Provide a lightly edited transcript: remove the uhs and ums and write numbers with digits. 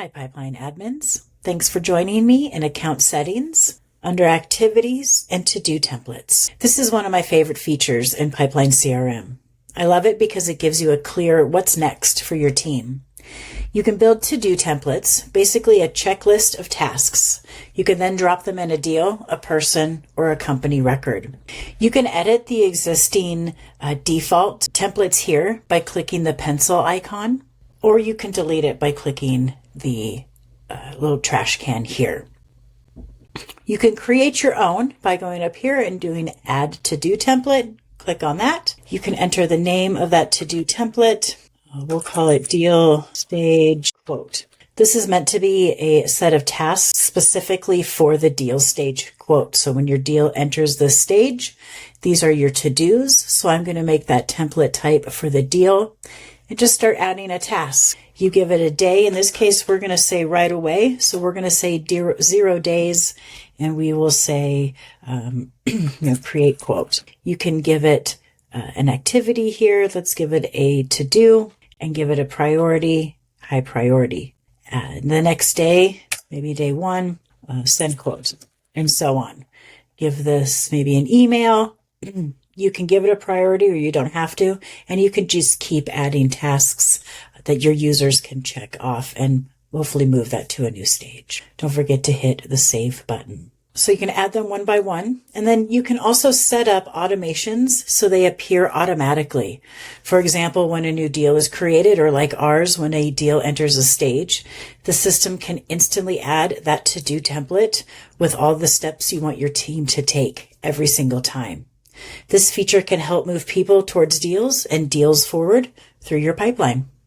Hi, Pipeline admins. Thanks for joining me in account settings under activities and to-do templates. This is one of my favorite features in Pipeline CRM. I love it because it gives you a clear what's next for your team. You can build to-do templates, basically a checklist of tasks. You can then drop them in a deal, a person, or a company record. You can edit the existing default templates here by clicking the pencil icon, or you can delete it by clicking the little trash can here. You can create your own by going up here and doing Add To-Do Template. Click on that. You can enter the name of that to-do template. We'll call it Deal Stage Quote. This is meant to be a set of tasks specifically for the deal stage quote. So when your deal enters this stage, these are your to-dos. So I'm going to make that template type for the deal and just start adding a task. You give it a day. In this case, we're going to say right away. So we're going to say 0 days, and we will say create quote. You can give it an activity here. Let's give it a to-do and give it a priority, high priority. The next day, maybe day 1, send quote, and so on. Give this maybe an email. You can give it a priority or you don't have to, and you can just keep adding tasks that your users can check off and hopefully move that to a new stage. Don't forget to hit the save button. So you can add them one by one, and then you can also set up automations so they appear automatically. For example, when a new deal is created, or like ours, when a deal enters a stage, the system can instantly add that to-do template with all the steps you want your team to take every single time. This feature can help move people towards deals and deals forward through your pipeline.